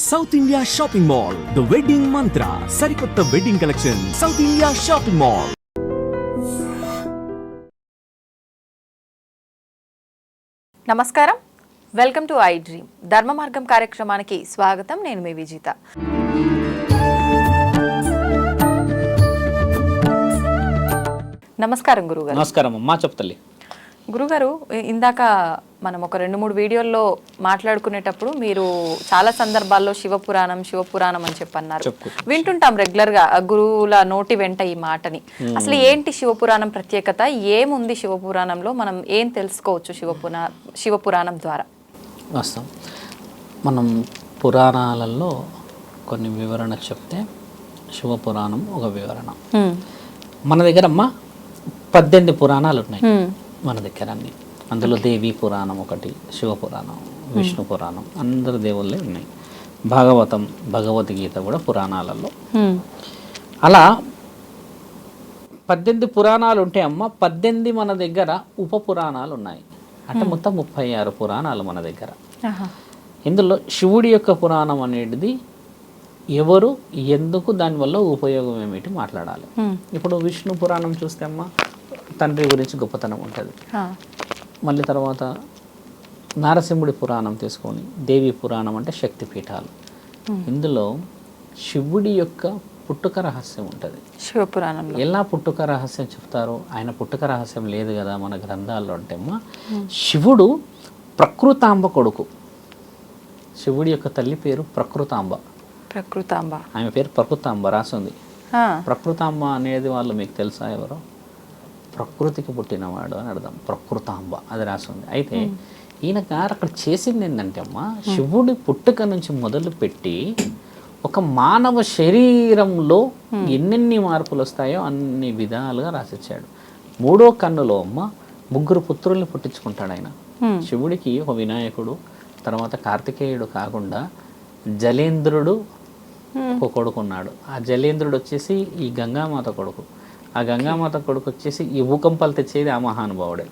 South India shopping mall, the wedding మంత్ర, సరికొత్త wedding collection, south India shopping mall. నమస్కారం, welcome to I dream. ధర్మ మార్గం కార్యక్రమానికి స్వాగతం. నేను మీ విజిత. నమస్కారం గురుగారు. నమస్కారం అమ్మా, చెప్తలే. గురుగారు, ఇందాక మనం ఒక 2-3 వీడియోల్లో మాట్లాడుకునేటప్పుడు మీరు చాలా సందర్భాల్లో శివపురాణం అని చెప్పన్నారు. వింటుంటాం రెగ్యులర్ గా గురువుల నోటి వెంట ఈ మాటని. అసలు ఏంటి శివపురాణం ప్రత్యేకత? ఏముంది శివపురాణంలో? మనం ఏం తెలుసుకోవచ్చు శివపురాణం ద్వారా? వాస్తవం, మనం పురాణాలలో కొన్ని వివరణ చెప్తే శివపురాణం ఒక వివరణ. మన దగ్గర అమ్మ 18 పురాణాలు ఉన్నాయి మన దగ్గర అన్ని. అందులో దేవీ పురాణం ఒకటి, శివపురాణం, విష్ణు పురాణం, అందరు దేవుళ్ళే ఉన్నాయి. భాగవతం, భగవద్గీత కూడా పురాణాలలో. అలా 18 పురాణాలు ఉంటే అమ్మ 18 మన దగ్గర ఉప పురాణాలు ఉన్నాయి. అంటే మొత్తం 36 పురాణాలు మన దగ్గర. ఇందులో శివుడి యొక్క పురాణం అనేది ఎవరు, ఎందుకు, దానివల్ల ఉపయోగం ఏమిటి మాట్లాడాలి. ఇప్పుడు విష్ణు పురాణం చూస్తే అమ్మ తండ్రి గురించి గొప్పతనం ఉంటుంది. మళ్ళీ తర్వాత నారసింహుడి పురాణం తీసుకొని దేవి పురాణం అంటే శక్తిపీఠాలు. ఇందులో శివుడి యొక్క పుట్టుక రహస్యం ఉంటుంది శివపురాణంలో. ఎలా పుట్టుక రహస్యం చెప్తారు? ఆయన పుట్టుక రహస్యం లేదు కదా మన గ్రంథాల్లో. అంటే అమ్మ శివుడు ప్రకృతాంబ కొడుకు. శివుడి యొక్క తల్లి పేరు ప్రకృతాంబ. ఆమె పేరు ప్రకృతాంబ రాసింది. ప్రకృతాంబ అనేది వాళ్ళు మీకు తెలుసా ఎవరో? ప్రకృతికి పుట్టినవాడు అని అర్థం. ప్రకృతాంబ అది రాసింది. అయితే ఈయన గారు అక్కడ చేసింది ఏంటంటే అమ్మ శివుడి పుట్టుక నుంచి మొదలు పెట్టి ఒక మానవ శరీరంలో ఎన్నెన్ని మార్పులు వస్తాయో అన్ని విధాలుగా రాసిచ్చాడు. 3వ కన్నులో అమ్మ 3 పుత్రుల్ని పుట్టించుకుంటాడు ఆయన. శివుడికి ఒక వినాయకుడు, తర్వాత కార్తికేయుడు కాకుండా జలేంద్రుడు ఒక కొడుకున్నాడు. ఆ జలేంద్రుడు వచ్చేసి ఈ గంగామాత కొడుకు. ఆ గంగామాత కొడుకు వచ్చేసి ఈ భూకంపాలు తెచ్చేది ఆ మహానుభావుడే.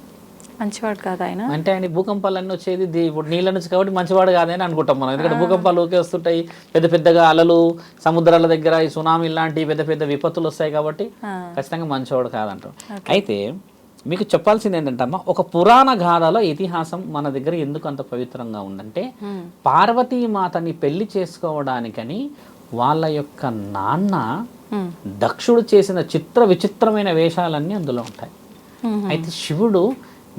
మంచివాడు కాదు ఆయన. అంటే ఆయన భూకంపాలన్నీ వచ్చేది ఇప్పుడు నీళ్ళ నుంచి కాబట్టి మంచివాడు కాదని అనుకుంటాం మనం. ఎందుకంటే భూకంపాలు ఊకే వస్తుంటాయి, పెద్ద పెద్దగా అలలు, సముద్రాల దగ్గర ఈ సునామీ లాంటి పెద్ద పెద్ద విపత్తులు వస్తాయి కాబట్టి ఖచ్చితంగా మంచివాడు కాదంటాం. అయితే మీకు చెప్పాల్సింది ఏంటంటే అమ్మ ఒక పురాణ గాథలో ఇతిహాసం మన దగ్గర ఎందుకు అంత పవిత్రంగా ఉందంటే పార్వతీమాతని పెళ్లి చేసుకోవడానికని వాళ్ళ యొక్క నాన్న దక్షుడు చేసిన చిత్ర విచిత్రమైన వేషాలన్నీ అందులో ఉంటాయి. అయితే శివుడు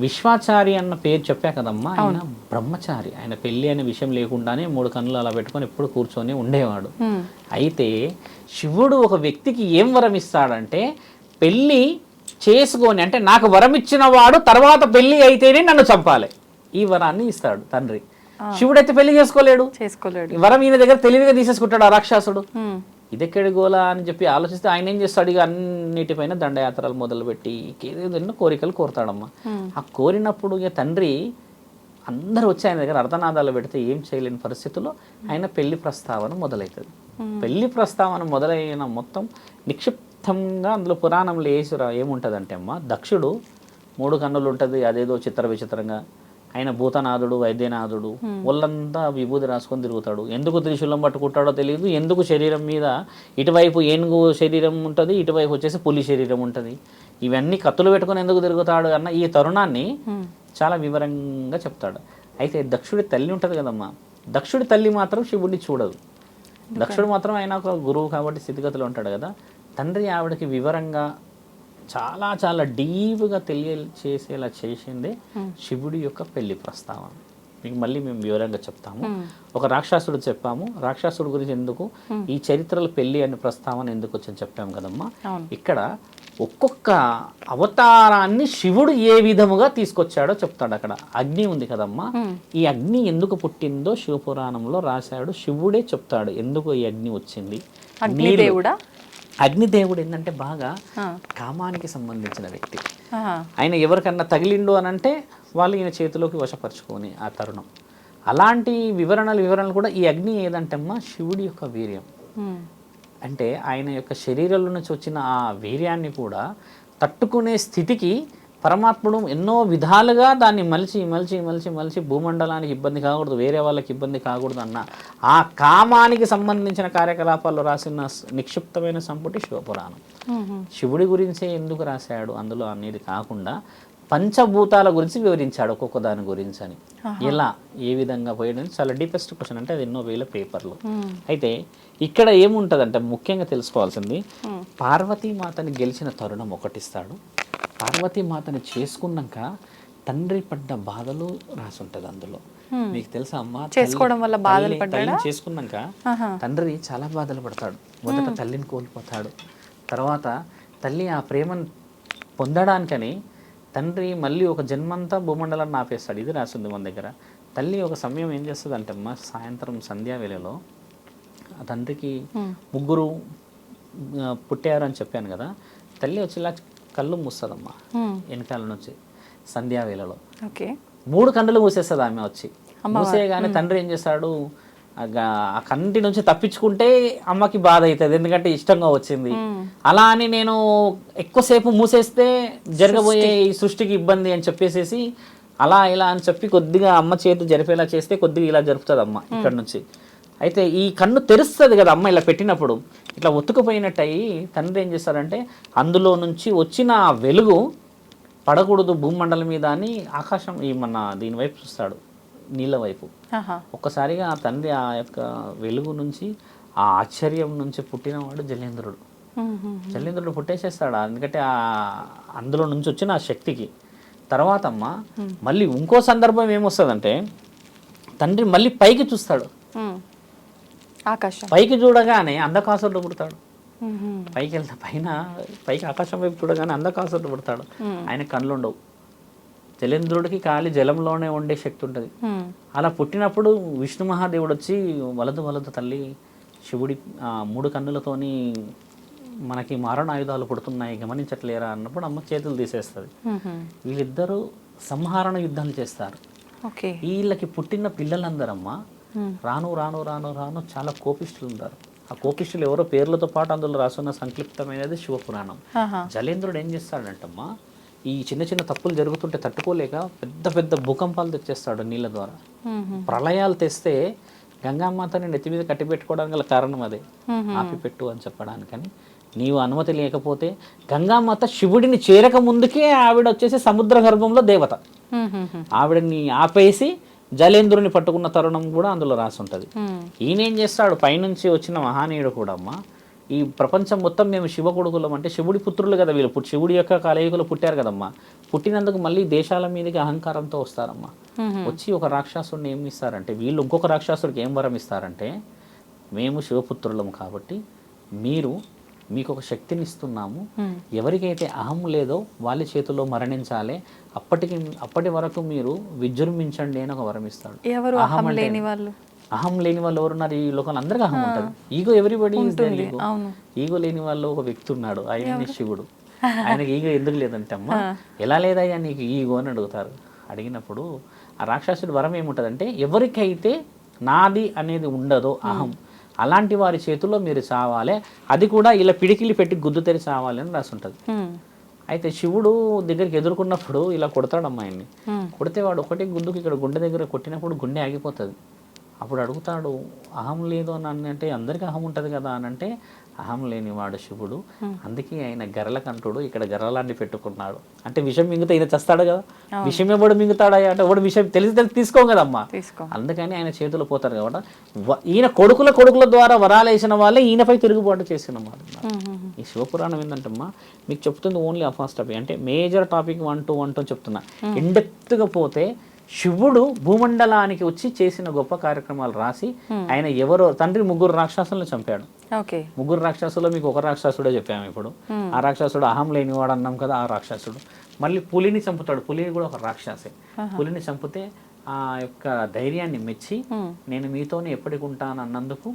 విశ్వాచారి అన్న పేరు చెప్పా కదమ్మా, ఆయన బ్రహ్మచారి. ఆయన పెళ్లి అనే విషయం లేకుండానే 3 కన్నులు అలా పెట్టుకొని ఎప్పుడు కూర్చొని ఉండేవాడు. అయితే శివుడు ఒక వ్యక్తికి ఏం వరం ఇస్తాడంటే పెళ్లి చేసుకొని, అంటే నాకు వరం ఇచ్చిన వాడు తర్వాత పెళ్లి అయితేనే నన్ను చంపాలి, ఈ వరాన్ని ఇస్తాడు తండ్రి. శివుడైతే పెళ్లి చేసుకోలేడు. వరం ఈయన దగ్గర తెలివిగా తీసేసుకుంటాడు ఆ రాక్షసుడు. ఇదెక్కడి గోలా అని చెప్పి ఆలోచిస్తే ఆయన ఏం చేస్తాడు? ఇక అన్నిటిపైన దండయాత్రలు మొదలుపెట్టి ఎన్నో కోరికలు కోరుతాడమ్మా. ఆ కోరినప్పుడు ఇక తండ్రి అందరూ వచ్చి ఆయన దగ్గర అర్ధనాదాలు పెడితే ఏం చేయలేని పరిస్థితుల్లో ఆయన పెళ్లి ప్రస్తావన మొదలవుతుంది. పెళ్లి ప్రస్తావన మొదలైన మొత్తం నిక్షిప్తంగా అందులో పురాణంలో ఏముంటుందంటే అమ్మ దక్షుడు 3 కన్నులు ఉంటుంది, అదేదో చిత్ర విచిత్రంగా. ఆయన భూతనాథుడు, వైద్యనాథుడు, ఒళ్ళంతా విభూతి రాసుకొని తిరుగుతాడు. ఎందుకు త్రిశూలం పట్టుకుంటాడో తెలియదు. ఎందుకు శరీరం మీద ఇటువైపు ఏనుగు శరీరం ఉంటుంది, ఇటువైపు వచ్చేసి పులి శరీరం ఉంటుంది. ఇవన్నీ కత్తులు పెట్టుకొని ఎందుకు తిరుగుతాడు అన్న ఈ తరుణాన్ని చాలా వివరంగా చెప్తాడు. అయితే దక్షుడి తల్లి ఉంటుంది కదమ్మా, దక్షుడి తల్లి మాత్రం శివుడిని చూడదు. దక్షుడు మాత్రం ఆయన ఒక గురువు కాబట్టి స్థితిగతులు ఉంటాడు కదా. తండ్రి ఆవిడకి వివరంగా చాలా చాలా డీప్గా తెలియచేసేలా చేసిందే శివుడి యొక్క పెళ్లి ప్రస్తావన. మీకు మళ్ళీ మేము వివరంగా చెప్తాము. ఒక రాక్షసుడు చెప్పాము, రాక్షసుడు గురించి ఎందుకు ఈ చరిత్రలో పెళ్లి అనే ప్రస్తావన ఎందుకు వచ్చని చెప్పాము కదమ్మా. ఇక్కడ ఒక్కొక్క అవతారాన్ని శివుడు ఏ విధముగా తీసుకొచ్చాడో చెప్తాడు. అక్కడ అగ్ని ఉంది కదమ్మా, ఈ అగ్ని ఎందుకు పుట్టిందో శివపురాణంలో రాశాడు. శివుడే చెప్తాడు ఎందుకు ఈ అగ్ని వచ్చింది. అగ్నిదేవుడు ఏంటంటే బాగా కామానికి సంబంధించిన వ్యక్తి. ఆయన ఎవరికన్నా తగిలిండు అని అంటే వాళ్ళు ఈయన చేతిలోకి వశపరుచుకొని ఆ తరుణం. అలాంటి వివరణలు కూడా ఈ అగ్ని ఏదంటే అమ్మా శివుడి యొక్క వీర్యం. అంటే ఆయన యొక్క శరీరంలో నుంచి వచ్చిన ఆ వీర్యాన్ని కూడా తట్టుకునే స్థితికి పరమాత్ముడు ఎన్నో విధాలుగా దాన్ని మలిచి భూమండలానికి ఇబ్బంది కాకూడదు, వేరే వాళ్ళకి ఇబ్బంది కాకూడదు అన్న ఆ కామానికి సంబంధించిన కార్యకలాపాల్లో రాసిన నిక్షిప్తమైన సంపుటి శివపురాణం. శివుడి గురించే ఎందుకు రాశాడు అందులో అనేది కాకుండా పంచభూతాల గురించి వివరించాడు ఒక్కొక్క దాని గురించి అని. ఎలా ఏ విధంగా పోయడం చాలా డీపెస్ట్ క్వశ్చన్, అంటే అది ఎన్నో వేల పేపర్లు. అయితే ఇక్కడ ఏముంటుందంటే ముఖ్యంగా తెలుసుకోవాల్సింది, పార్వతీమాతని గెలిచిన తరుణం ఒకటిస్తాడు. పార్వతీమాతని చేసుకున్నాక తండ్రి పడ్డ బాధలు రాసి ఉంటుంది అందులో. మీకు తెలుసా అమ్మ, చేసుకోవడం వల్ల బాధలు పడ్డాడా? చేసుకున్నాక తండ్రి చాలా బాధలు పడతాడు. మొదట తల్లిని కోల్పోతాడు, తర్వాత తల్లి ఆ ప్రేమను పొందడానికని తండ్రి మళ్ళీ ఒక జన్మంతా భూమండలాన్ని ఆపేస్తాడు. ఇది రాసింది మన దగ్గర. తల్లి ఒక సమయం ఏం చేస్తుంది అంటే అమ్మ, సాయంత్రం సంధ్యా వేళలో ఆ తండ్రికి 3 పుట్టారు అని చెప్పాను కదా, తల్లి వచ్చి ఇలా కళ్ళు మూస్తుందమ్మా వెనకాల నుంచి సంధ్యా వేళలో. 3 కన్నులు మూసేస్తుంది ఆమె వచ్చి. మూసేయగానే తండ్రి ఏం చేస్తాడు, ఆ కంటి నుంచి తప్పించుకుంటే అమ్మకి బాధ అవుతుంది, ఎందుకంటే ఇష్టంగా వచ్చింది. అలా అని నేను ఎక్కువసేపు మూసేస్తే జరగబోయే ఈ సృష్టికి ఇబ్బంది అని చెప్పేసేసి అలా ఇలా అని చెప్పి కొద్దిగా అమ్మ చేతి జరిపేలా చేస్తే కొద్దిగా ఇలా జరుపుతుంది అమ్మ ఇక్కడ నుంచి. అయితే ఈ కన్ను తెరుస్తుంది కదా అమ్మ, ఇలా పెట్టినప్పుడు ఇట్లా ఒత్తుకుపోయినట్టు అయ్యి తండ్రి ఏం చేస్తాడంటే అందులో నుంచి వచ్చిన వెలుగు పడకూడదు భూమండలం మీద అని ఆకాశం ఈ మన దీని వైపు చూస్తాడు, నీళ్ళ వైపు. ఒక్కసారిగా ఆ తండ్రి ఆ యొక్క వెలుగు నుంచి ఆ ఆశ్చర్యం నుంచి పుట్టినవాడు జలేంద్రుడు. జలేంద్రుడు పుట్టేసేస్తాడు, ఎందుకంటే అందులో నుంచి వచ్చిన ఆ శక్తికి. తర్వాత అమ్మ మళ్ళీ ఇంకో సందర్భం ఏమొస్తుందంటే తండ్రి మళ్ళీ పైకి చూస్తాడు, పైకి చూడగానే అంధకాసురుడు పుడతాడు. పైకి వెళ్తా పైకి ఆకాశం వైపు చూడగానే అంధకాసురుడు పుడతాడు. ఆయన కళ్ళు ఉండవు. జలేంద్రుడికి ఖాళీ జలంలోనే ఉండే శక్తి ఉంటుంది. అలా పుట్టినప్పుడు విష్ణు మహాదేవుడు వచ్చి వలదు తల్లి శివుడి 3 కన్నులతోని మనకి మారణాయుధాలు పుడుతున్నాయి గమనించట్లేరా అన్నప్పుడు అమ్మ చేతులు తీసేస్తుంది. వీళ్ళిద్దరూ సంహరణ యుద్ధాలు చేస్తారు. వీళ్ళకి పుట్టిన పిల్లలందరమ్మా రాను రాను రాను రాను చాలా కోపిష్ఠులు ఉంటారు. ఆ కోపిష్ఠులు ఎవరో పేర్లతో పాటు అందులో రాసున్న సంక్లిప్తమైనది శివపురాణం. జలేంద్రుడు ఏం చేస్తాడంటమ్మా, ఈ చిన్న చిన్న తప్పులు జరుగుతుంటే తట్టుకోలేక పెద్ద పెద్ద భూకంపాలు తెచ్చేస్తాడు నీళ్ళ ద్వారా. ప్రళయాలు తెస్తే గంగామాతని నెత్తి మీద కట్టిపెట్టుకోవడానికి గల కారణం అదే, ఆపిపెట్టు అని చెప్పడానికని. నీవు అనుమతి లేకపోతే గంగామాత శివుడిని చేరక ముందుకే ఆవిడ వచ్చేసి సముద్ర గర్భంలో దేవత, ఆవిడని ఆపేసి జలేంద్రుని పట్టుకున్న తరుణం కూడా అందులో రాసి ఉంటుంది. ఈయనేం చేస్తాడు, పైనుంచి వచ్చిన మహానీయుడు కూడా అమ్మ, ఈ ప్రపంచం మొత్తం మేము శివ కొడుకులం అంటే శివుడి పుత్రులు కదా వీళ్ళు, శివుడి యొక్క కలయికలు పుట్టారు కదమ్మా. పుట్టినందుకు మళ్ళీ దేశాల మీదకి అహంకారంతో వస్తారమ్మా. వచ్చి ఒక రాక్షసుడిని ఏమి ఇస్తారంటే, వీళ్ళు ఇంకొక రాక్షసుడికి ఏం వరం ఇస్తారంటే, మేము శివపుత్రులం కాబట్టి మీకు ఒక శక్తిని ఇస్తున్నాము, ఎవరికైతే అహం లేదో వాళ్ళ చేతిలో మరణించాలి, అప్పటి వరకు మీరు విజృంభించండి అని ఒక వరం ఇస్తాడు. అహం లేని వాళ్ళు ఎవరున్నారు ఈ లోకంలో? అందరికీ అహం ఉంటుంది. ఈగో ఎవ్రీబడి ఈగో లేని వాళ్ళు ఒక వ్యక్తి ఉన్నాడు, ఆయన శివుడు. ఆయనకి ఈగో ఎందుకు లేదంటే అమ్మ, ఎలా లేదయ్యా నీకు ఈగో అని అడుగుతారు. అడిగినప్పుడు ఆ రాక్షసుడి వరం ఏముంటుందంటే, ఎవరికైతే నాది అనేది ఉండదో అహం, అలాంటి వారి చేతుల్లో మీరు చావాలి, అది కూడా ఇలా పిడికిలి పెట్టి గుద్దు తెరి చావాలి అని రాసి ఉంటుంది. అయితే శివుడు దగ్గరికి ఎదుర్కొన్నప్పుడు ఇలా కొడతాడు అమ్మాయిని. కొడితే వాడు ఒకటి గుద్దుకు ఇక్కడ గుండె దగ్గర కొట్టినప్పుడు గుండె ఆగిపోతుంది. అప్పుడు అడుగుతాడు, అహం లేదు అని అంటే అందరికీ అహం ఉంటుంది కదా అని అంటే, అహం లేనివాడు శివుడు, అందుకే ఆయన గర్రల కంటుడు ఇక్కడ గర్రలాంటి పెట్టుకున్నాడు. అంటే విషం మింగితే ఈయన చస్తాడు కదా, విషం ఎవడు మింగుతాడా అంటే వాడు విషయం తెలిసి తీసుకోం కదమ్మా, అందుకని ఆయన చేతులు పోతారు కాబట్టి ఈయన కొడుకుల ద్వారా వరాలు వేసిన వాళ్ళే ఈయనపై తిరుగుబాటు చేసిన మాట. ఈ శివపురాణం ఏంటంటమ్మా, మీకు చెప్తుంది ఓన్లీ ఆ ఫస్ట్ టాపిక్, అంటే మేజర్ టాపిక్ 1 to 1 చెప్తున్నా. ఇండెప్త్గా పోతే శివుడు భూమండలానికి వచ్చి చేసిన గొప్ప కార్యక్రమాలు రాసి, ఆయన ఎవరో తండ్రి 3 రాక్షసులను చంపాడు. 3 రాక్షసులు మీకు ఒక రాక్షసుడే చెప్పాము ఇప్పుడు. ఆ రాక్షసుడు అహం లేనివాడు అన్నాం కదా, ఆ రాక్షసుడు మళ్ళీ పులిని చంపుతాడు. పులిని కూడా ఒక రాక్షసే. పులిని చంపితే ఆ యొక్క ధైర్యాన్ని మెచ్చి నేను మీతోనే ఎప్పటికి ఉంటాను అన్నందుకు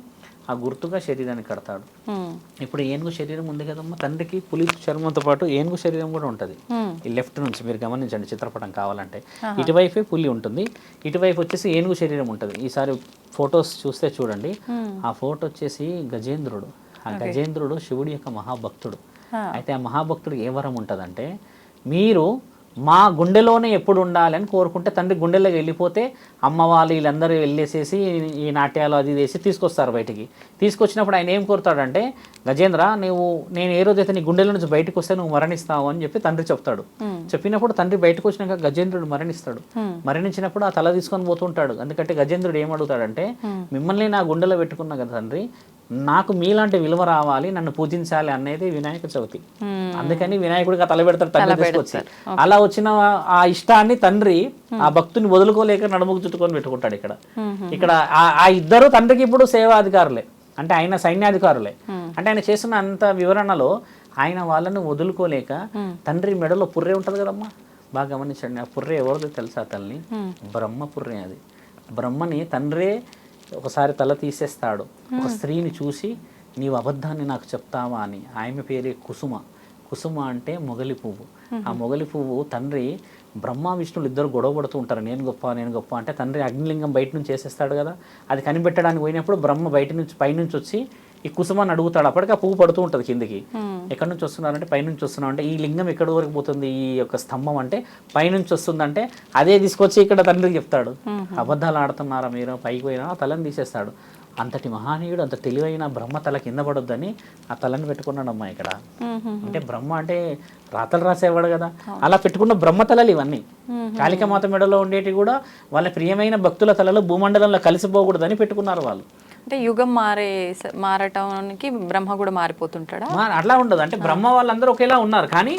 ఆ గుర్తుగా శరీరాన్ని కడతాడు. ఇప్పుడు ఏనుగు శరీరం ఉంది కదమ్మా, తండ్రికి పులి చర్మంతో పాటు ఏనుగు శరీరం కూడా ఉంటుంది. ఈ లెఫ్ట్ నుంచి మీరు గమనించండి చిత్రపటం కావాలంటే, ఇటువైపే పులి ఉంటుంది, ఇటువైపు వచ్చేసి ఏనుగు శరీరం ఉంటుంది. ఈసారి ఫొటోస్ చూస్తే చూడండి, ఆ ఫోటో వచ్చేసి గజేంద్రుడు. ఆ గజేంద్రుడు శివుడి యొక్క మహాభక్తుడు. అయితే ఆ మహాభక్తుడికి ఏ వరం ఉంటుందంటే, మీరు మా గుండెలోనే ఎప్పుడు ఉండాలని కోరుకుంటే తండ్రి గుండెలోకి వెళ్ళిపోతే అమ్మ వాళ్ళు వీళ్ళందరూ వెళ్ళేసేసి ఈ నాట్యాలు అది వేసి తీసుకొస్తారు బయటికి. తీసుకొచ్చినప్పుడు ఆయన ఏం కోరుతాడంటే, గజేంద్ర నేను ఏ రోజైతే నీ గుండెల నుంచి బయటకు వస్తే నువ్వు మరణిస్తావు అని చెప్పి తండ్రి చెప్తాడు. చెప్పినప్పుడు తండ్రి బయటకు వచ్చినాక గజేంద్రుడు మరణిస్తాడు. మరణించినప్పుడు ఆ తల తీసుకొని పోతుంటాడు. ఎందుకంటే గజేంద్రుడు ఏమడుగుతాడంటే, మిమ్మల్ని నా గుండెలో పెట్టుకున్నా కదా తండ్రి, నాకు మీలాంటి విలువ రావాలి, నన్ను పూజించాలి అనేది వినాయక చవితి. అందుకని వినాయకుడికి ఆ తల పెడతాడు తండ్రి తీసుకొచ్చి. అలా వచ్చిన ఆ ఇష్టాన్ని తండ్రి ఆ భక్తుని వదులుకోలేక నడుముకు చుట్టుకొని పెట్టుకుంటాడు. ఇక్కడ ఆ ఇద్దరు తండ్రికి ఇప్పుడు సేవాధికారులే, అంటే ఆయన సైన్యాధికారులే. అంటే ఆయన చేస్తున్న అంత వివరణలో ఆయన వాళ్ళని వదులుకోలేక తండ్రి మెడలో పుర్రె ఉంటుంది కదమ్మా, బాగా గమనించండి. ఆ పుర్రె ఎవరిదో తెలుసా తల్లి? బ్రహ్మ పుర్రె. అది బ్రహ్మని తండ్రే ఒకసారి తల తీసేస్తాడు. ఒక స్త్రీని చూసి నీవు అబద్ధాన్ని నాకు చెప్తావా అని. ఆమె పేరే కుసుమ. కుసుమ అంటే మొగలి పువ్వు. ఆ మొగలి పువ్వు తండ్రి బ్రహ్మ విష్ణువులు ఇద్దరు గొడవ పడుతూ ఉంటారు, నేను గొప్ప అంటే తండ్రి అగ్నిలింగం బయట నుంచి చేసేస్తాడు కదా. అది కనిపెట్టడానికి పోయినప్పుడు బ్రహ్మ పైనుంచి వచ్చి ఈ కుసుమాన్ని అడుగుతాడు. అప్పటికి ఆ పువ్వు పడుతూ ఉంటుంది కిందికి. ఎక్కడి నుంచి వస్తున్నారంటే పైనుంచి వస్తున్నాం అంటే, ఈ లింగం ఎక్కడి వరకు పోతుంది ఈ యొక్క స్తంభం అంటే పైనుంచి వస్తుందంటే అదే తీసుకొచ్చి ఇక్కడ తండ్రికి చెప్తాడు. అబద్ధాలు ఆడుతున్నారా మీరు, పైకి పోయినా ఆ తలని తీసేస్తాడు. అంతటి మహానీయుడు, అంత తెలివైన బ్రహ్మ తల కింద పడొద్దని ఆ తలని పెట్టుకున్నాడమ్మా ఇక్కడ. అంటే బ్రహ్మ అంటే రాతలు రాసేవాడు కదా, అలా పెట్టుకున్న బ్రహ్మ తలలు ఇవన్నీ. కాళికామాత మెడలో ఉండేటి కూడా వాళ్ళ ప్రియమైన భక్తుల తలలు భూమండలంలో కలిసిపోకూడదని పెట్టుకున్నారు వాళ్ళు. అంటే యుగం మారటానికి బ్రహ్మ కూడా మారిపోతుంటాడా? అట్లా ఉండదు. అంటే బ్రహ్మ వాళ్ళందరూ ఒకేలా ఉన్నారు, కానీ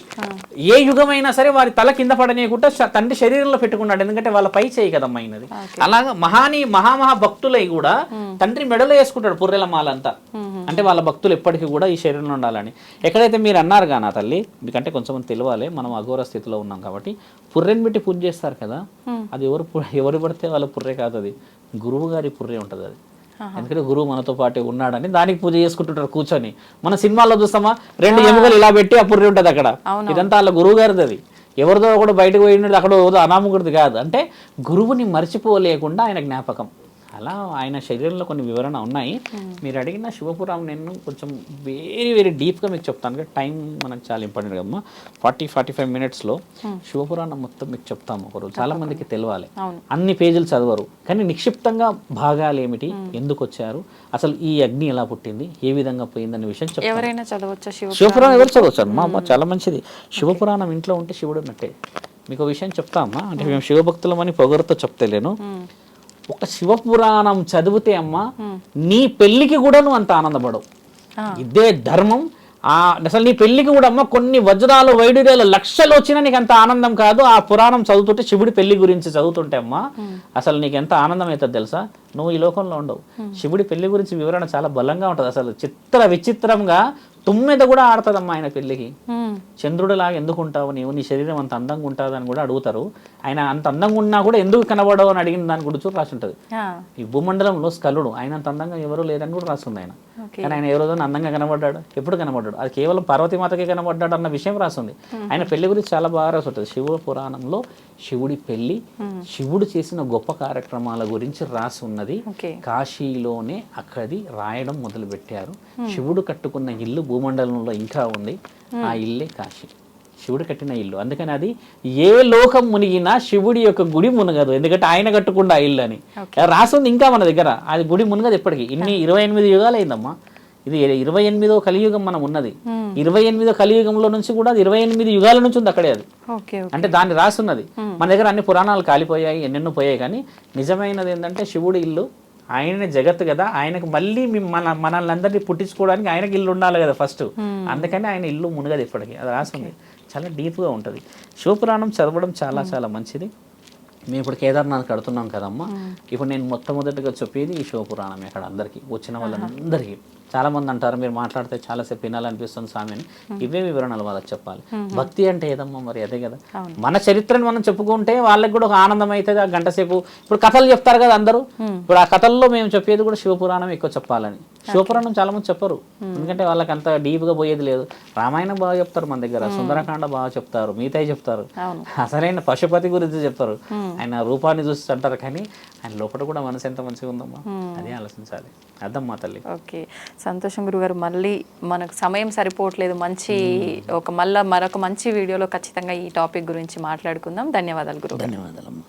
ఏ యుగమైనా సరే వారి తల కింద పడనీయకుండా తండ్రి శరీరంలో పెట్టుకున్నాడు. ఎందుకంటే వాళ్ళ పై చేయి కదమ్మా అయినది. అలాగా మహా భక్తులై కూడా తండ్రి మెడలో వేసుకుంటాడు పుర్రెల మాలంతా. అంటే వాళ్ళ భక్తులు ఎప్పటికీ కూడా ఈ శరీరంలో ఉండాలని. ఎక్కడైతే మీరు అన్నారు కానీ ఆ తల్లి, ఎందుకంటే కొంచెం తెలియాలి, మనం అఘోర స్థితిలో ఉన్నాం కాబట్టి పుర్రెని పెట్టి పూజ చేస్తారు కదా, అది ఎవరు పడితే వాళ్ళ పుర్రె కాదు, అది గురువు గారి పుర్రె ఉంటుంది. అది ఎందుకంటే గురువు మనతో పాటు ఉన్నాడని దానికి పూజ చేసుకుంటుంటారు కూర్చొని. మన సినిమాల్లో చూస్తామా, 2 ఎముకలు ఇలా పెట్టి ఆ పుర్రె ఉంటుంది అక్కడ. ఇదంతా వాళ్ళ గురువు గారిది. అది ఎవరిదో కూడా బయటకు పోయినది, అక్కడ అనామకుడిది కాదు. అంటే గురువుని మర్చిపోలేకుండా ఆయన జ్ఞాపకం. అలా ఆయన శరీరంలో కొన్ని వివరణ ఉన్నాయి. మీరు అడిగిన శివపురాణం నేను కొంచెం వెరీ డీప్గా మీకు చెప్తాను. టైం మనకు చాలా ఇంపార్టెంట్ కదమ్మా. 40-45 మినిట్స్లో శివపురాణం మొత్తం మీకు చెప్తాము ఒకరోజు. చాలా మందికి తెలియాలి, అన్ని పేజీలు చదవరు, కానీ నిక్షిప్తంగా భాగాలు ఏమిటి, ఎందుకు వచ్చారు, అసలు ఈ అగ్ని ఎలా పుట్టింది, ఏ విధంగా పోయిందనే విషయం చెప్తాను. ఎవరైనా చదవచ్చా శివపురాణం? ఎవరు చదవచ్చు అమ్మా, చాలా మంచిది. శివపురాణం ఇంట్లో ఉంటే శివుడు ఉన్నట్టే. మీకు విషయం చెప్తామా, అంటే మేము శివభక్తులమని పొగరుతో చెప్తలేను. ఒక శివపురాణం చదివితే అమ్మా నీ పెళ్లికి కూడా నువ్వు అంత ఆనందపడవు. ఇదే ధర్మం. అసలు నీ పెళ్లికి కూడా అమ్మ కొన్ని వజ్రాలు వైడూర్యాలు లక్షలు వచ్చినా నీకు అంత ఆనందం కాదు. ఆ పురాణం చదువుతుంటే, శివుడి పెళ్లి గురించి చదువుతుంటే అమ్మా అసలు నీకు ఎంత ఆనందం అవుతుంది తెలుసా? నువ్వు ఈ లోకంలో ఉండవు. శివుడి పెళ్లి గురించి వివరణ చాలా బలంగా ఉంటుంది. అసలు విచిత్రంగా తుమ్మెద కూడా ఆడుతుందమ్మా ఆయన పెళ్లికి. చంద్రుడిలాగా ఎందుకు ఉంటావు నీవు, నీ శరీరం అంత అందంగా ఉంటుంది అని కూడా అడుగుతారు. ఆయన అంత అందంగా ఉన్నా కూడా ఎందుకు కనబడవు అని అడిగిన దాని గురించి రాసి ఉంటుంది. ఈ భూమండలంలో స్కలుడు, ఆయన అంత అందంగా ఎవరు లేదని కూడా రాస్తుంది ఆయన. కానీ ఆయన ఏ రోజున అందంగా కనబడ్డాడు, ఎప్పుడు కనబడ్డాడు, అది కేవలం పార్వతీమాతకే కనబడ్డాడు అన్న విషయం రాస్తుంది. ఆయన పెళ్లి గురించి చాలా బాగా రాసి ఉంటుంది. శివ పురాణంలో శివుడి పెళ్లి, శివుడు చేసిన గొప్ప కార్యక్రమాల గురించి రాసి ఉన్నది. కాశీలోనే అక్కడి రాయడం మొదలు పెట్టారు. శివుడు కట్టుకున్న ఇల్లు భూమండలంలో ఇంకా ఉంది. ఆ ఇల్లే కాశీ, శివుడు కట్టిన ఇల్లు. అందుకని అది ఏ లోకం మునిగినా శివుడి యొక్క గుడి మునగదు, ఎందుకంటే ఆయన కట్టుకుండా ఆ ఇల్లు అని రాసింది. ఇంకా మన దగ్గర అది గుడి మునగదు ఎప్పటికీ. 28 యుగాలు అయిందమ్మా. ఇది 28వ కలియుగం మనం ఉన్నది. 28వ కలియుగంలో నుంచి కూడా 28 యుగాల నుంచి ఉంది అక్కడే. అది అంటే దాన్ని రాసున్నది. మన దగ్గర అన్ని పురాణాలు కాలిపోయాయి, ఎన్నెన్నో పోయాయి, కానీ నిజమైనది ఏంటంటే శివుడి ఇల్లు. ఆయననే జగత్తు కదా, ఆయనకు మళ్ళీ మనల్ని అందరినీ పుట్టించుకోవడానికి ఆయనకి ఇల్లు ఉండాలి కదా ఫస్ట్. అందుకని ఆయన ఇల్లు మునగదు ఇప్పటికీ. అది రాస్తుంది, చాలా డీప్గా ఉంటుంది. శివపురాణం చదవడం చాలా మంచిది. మేము ఇప్పుడు కేదార్నాథ్ కడుతున్నాం కదమ్మా. ఇప్పుడు నేను మొట్టమొదటిగా చెప్పేది ఈ శివపురాణం. ఇక్కడ అందరికీ వచ్చిన వాళ్ళందరికీ చాలామంది అంటారు మీరు మాట్లాడితే చాలాసేపు వినాలనిపిస్తుంది స్వామి అని. ఇవే వివరణలు వాళ్ళకి చెప్పాలి. భక్తి అంటే ఏదమ్మా మరి అదే కదా. మన చరిత్రను మనం చెప్పుకుంటే వాళ్ళకి కూడా ఒక ఆనందం అవుతుంది. ఆ గంట సేపు ఇప్పుడు కథలు చెప్తారు కదా అందరూ. ఇప్పుడు ఆ కథల్లో మేము చెప్పేది కూడా శివపురాణం ఎక్కువ చెప్పాలని. శివపురాణం చాలా మంది చెప్పరు, ఎందుకంటే వాళ్ళకి అంత డీప్ గా పోయేది లేదు. రామాయణం బాగా చెప్తారు మన దగ్గర, సుందరకాండ బాగా చెప్తారు, మిగతాయి చెప్తారు, అసలైన పశుపతి గురించి చెప్తారు. ఆయన రూపాన్ని చూసి అంటారు, కానీ ఆయన లోపల కూడా మనసు ఎంత మంచిగా ఉందమ్మా, అది ఆలోచించాలి. అదమ్మా తల్లి. ఓకే, సంతోషం గురుగారు. మళ్ళీ మనకు సమయం సరిపోవట్లేదు, మంచి మరొక మంచి వీడియోలో ఖచ్చితంగా ఈ టాపిక్ గురించి మాట్లాడుకుందాం. ధన్యవాదాలు గురుగారు. ధన్యవాదాలమ్మా.